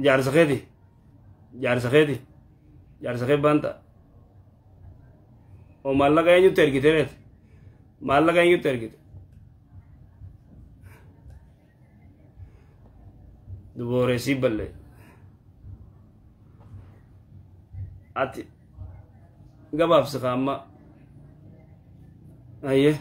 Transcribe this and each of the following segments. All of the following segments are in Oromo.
jaarsa keeti jaarsa keeti jaarsa kee baanta oo maallaqa eenyutti ergite reet maallaqa eenyutti ergite dubooreesii balle ati gabaabsi kaamma ayye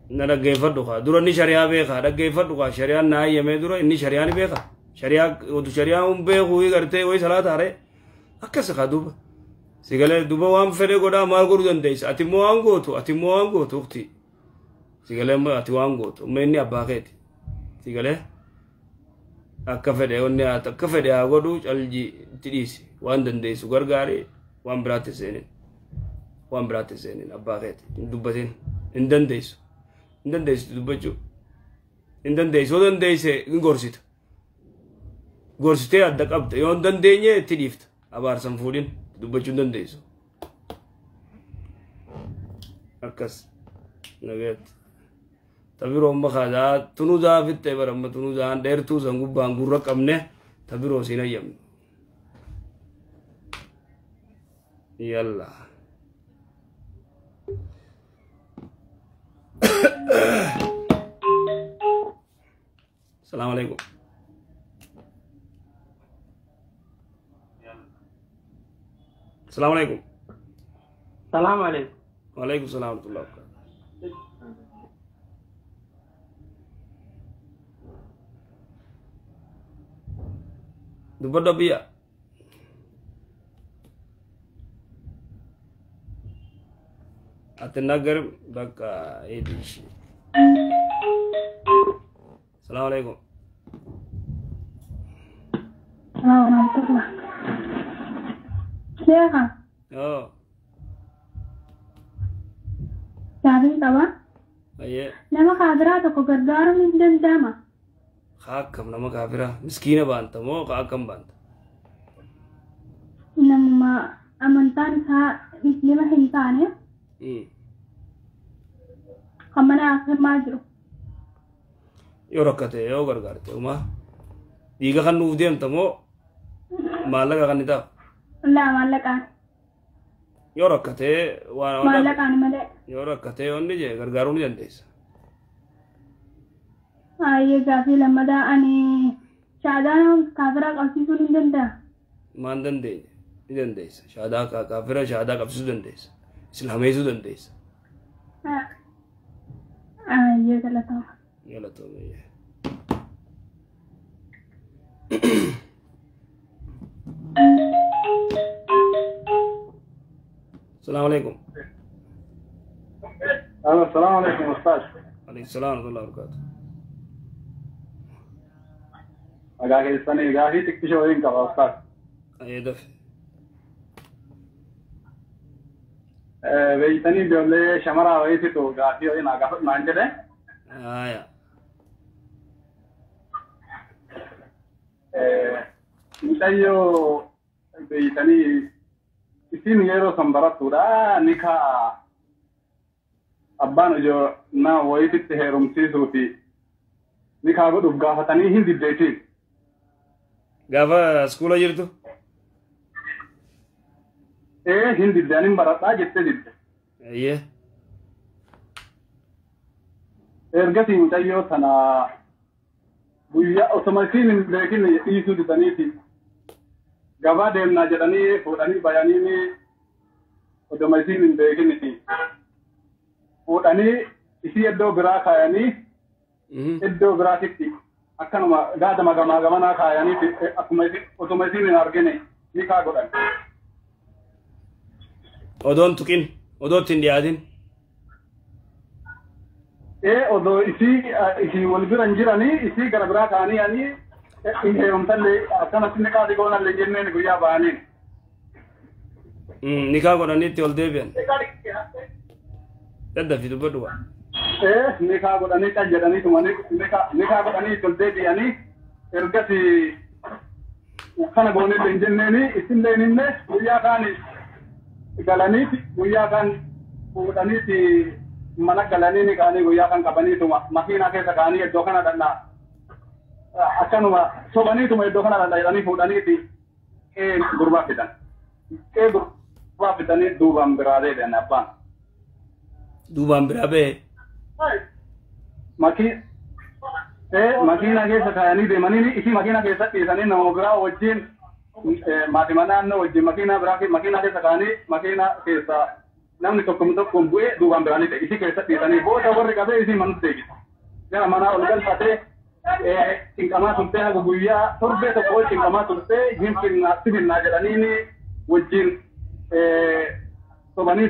na dhaggeeffadhu kaa dura inni shari'aa beekaa dhaggeeffadhu kaa shari'aan naa hayyamee dura inni shari'aan beekaa shari'aa otu shari'aan beekuu gartee way salaata haree akkas kaa duba sigalee duba waan fedhe godhaa maal godhuu dandeessa ati immoo waan gootu ukti sigalee ati waan gootu amma inni abbaa keeti sigalee akka fedhe onni akka fedhe haa godhu calji itti dhiisi waan dandeessu gargaari waan biraatti seenin abbaa keeti hin dubbatin hin dandeessu dubbachuu hin dandeessu yoo dandeesse hin gorsita gorsitee adda qabda yoo hin dandeenye itti dhiifta abaarsan fuudhin dubbachuu hin dandeessu akkas nageetti tabiroo amma kaadaa tunuu zaafitte baramma tunuu zaan dheertuu san gubbaan gurra qabne tabiroo siin hayyamne yalla السلام عليكم السلام عليكم السلام عليكم وعليكم السلام ورحمة الله وبركاته دبر بيا أتناقر بقى إيديش السلام عليكم السلام ورحمة الله شيخة شعبين طبعا أيه لما خابراتك وقدارو من دندامة خاكم لما كافرة مسكينة بانتا مو خاكم بانتا إنما أمنتان سا مسلمة إنسانية خمنا آخر ماجرو yoo rakkate yoo gargaarte uma dhiiga kan nuuf deemta moo maallaqa kan itaaf laa maallaqaan yoo rakkate waan maallaqaan malee yoo rakkate onni jee gargaaruu ni dandeessa ayyee gaafii lammadaa ani shaadaan kaafiraa qabsiisuu ni danda'a maan dandeenye ni dandeessa shaadaa kaafira shaadaa qabsiisuu dandeessa islaameessuu dandeessa ayyee galatama galatoomee السلام عليكم السلام عليكم أستاذ عليكم السلام ورحمة الله وبركاته أجاهي السنة أجاهي تكتشوا إنك أستاذ أي دفع بيتني بيولي شمرا ويسي تو أجاهي وين أجاهي ما عندنا آية نتايو بيتني isin yeroo sanbaratuudha nika abbaan ijoo na wayititti heerumsiisuuti nikaa godhuuf gaafatanii hin diddeetiin gaafa iskuula jirtu hin didde anin baradhaa jette didde ayyee ergasii mucayyoo tana guyyaa osoma isiin hin beekin dhiisuu didaniiti gabaa deemnaa jedhanii fuudhanii bayanii odoma isiin hin beekiniti fuudhanii isii iddoo biraa kaayanii iddoo biraatitti akkanuma gaadama gamaa gamanaa kaayanii akkuma osoma isiin hin argine ni kaa godhan. Odoon tuqin odootti hin dhiyaatin. Odoo isii wal biran jiranii isii gara biraa kaanii heerumtallee akkanatti nikaa goonallee jenneen guyyaa ba'aniin. Nikaa godhaniitti ol deebi'an. dadda fi dubbadhuwa nikaa godhanii kan jedhanii tuma nikaa godhanii toltee biyanii ergasi kana goonillee hin jenneeni isinlee illee guyyaa kaan galaniiti guyyaa kaan fuudhaniiti mana galanii ni kaanii guyyaa kaan qabaniituma makiinaa keessa kaanii iddoo kana dhannaa akkanuma sobaniituma iddoo kana dhannaa jedhanii fuudhaniiti gurbaa fidan gurbaa fidanii duubaan biraa deebi'an abbaan duubaan biraa ba'e makiinaa keessa kaayanii deemanii isii makiinaa keessatti dhiisanii nama biraa wajjin maatima naannoo wajjin makiinaa keessa kaayanii makiinaa keessa namni tokko bu'ee duubaan biraan ta'e isii keessa dhiisanii booda warri qabee isii manutti deebisa. Gara manaa ol galfatee cinqamaa turtee haga guyyaa torbee tokko cinqamaa turtee sibinnaa jedhanii wajjin sobanii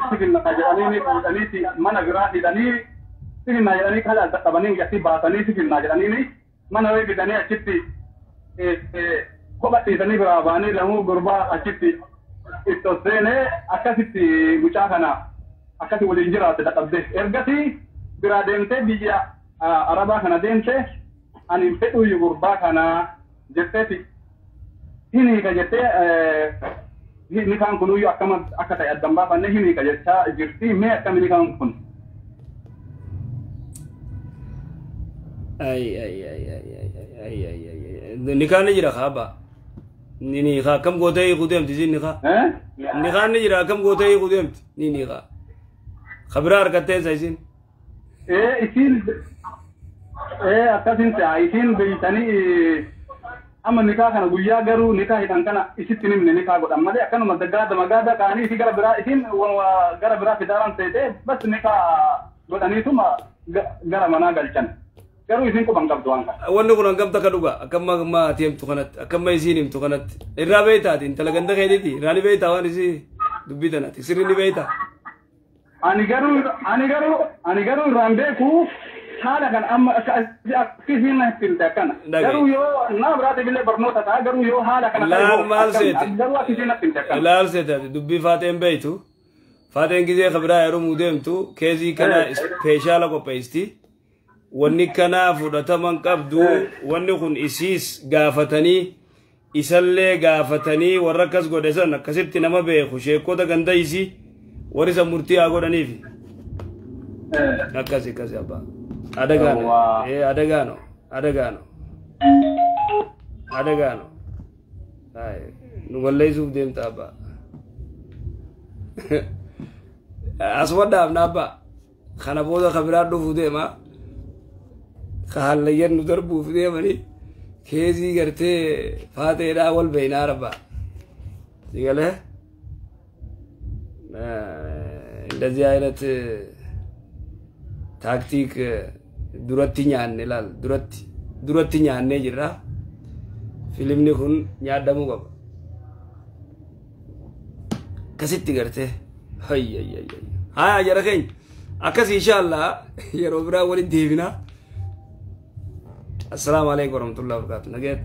sibinnaa jedhanii fuudhanii mana biraa hidhanii sibinnaa jedhanii kala qabanii gatti baasanii sibinnaa jedhanii mana wayii fidanii achitti kopha dhiisanii biraa baanii lamuu gurbaa achitti itti seenee akkasitti mucaa kana akkasi waliin jiraate dhaqabde ergasii biraa deemtee biyya arabaa kana deemtee ani fedhu gurbaa kana jetteeti hinika jettee nikaan kunuyyuu akka ta'e addan baafannee hinika jechaa jirti mee akkami nikaan kun nikaan ni jira kaaba ni ka kam gootee kudemti zin nikaan ni jira kam gootee kudemti ni ka khabira argattee saysin isin akkasin ta'a isin beeytanii amma nikaa kana guyyaa garuu nikaa hidhan kana isitti nimne nikaa godhan malee akkanuma magaada kaanii isi gara biraa isin gara biraa fidaaran ta'e bas nikaa godhaniituma gara manaa galchan garuu isin quban qabdu waan kana wanni kun hangamta ka dhuga akkamma ma atiyamtu kanatti akkamma isiin himtu kanatti irraa beeytaati intala ganda keetiiti irraa ni beeytaa waan isi dubbii tanatti sirri ni beeytaa ani garuu irraan beeku haala kan amma akkasiin na ittiin akkana garuu yoo naa biraate billee barnoota ta'a garuu yoo haala kana laal maal seete garuu akkasiin na ittiin akkana laal seete dubbii faateen beeytu faateen gizee kabraa yeroo muudeemtu keezii kana ispeeshaala qopheesti wanni kana fudhataman qabdu wanni kun isiis gaafatanii isallee gaafatanii warra akkas godhe san akkasitti nama beeku sheekota ganda isii warri san murtii haa godhaniifi akkasi abbaa adagaano nu walleeysuuf deemta abbaa asuma dhaabna abbaa kana booda kabiraa dhufu deema kahallayyan nu darbuuf deemanii keezii gartee faateedhaa wal beeynaa rabbaa sigalee እንደዚህ አይነት ታክቲክ ዱረትኛን ይላል ዱረትኛን ነጅራ ፊልምኒ ኩን ያዳሙ ቀባ ከሲት ገርቴ ሃይ አጀረከኝ አከስ ኢንሻአላህ የሮብራ ወሊ ዲቪና السلام عليكم ورحمه الله وبركاته نجات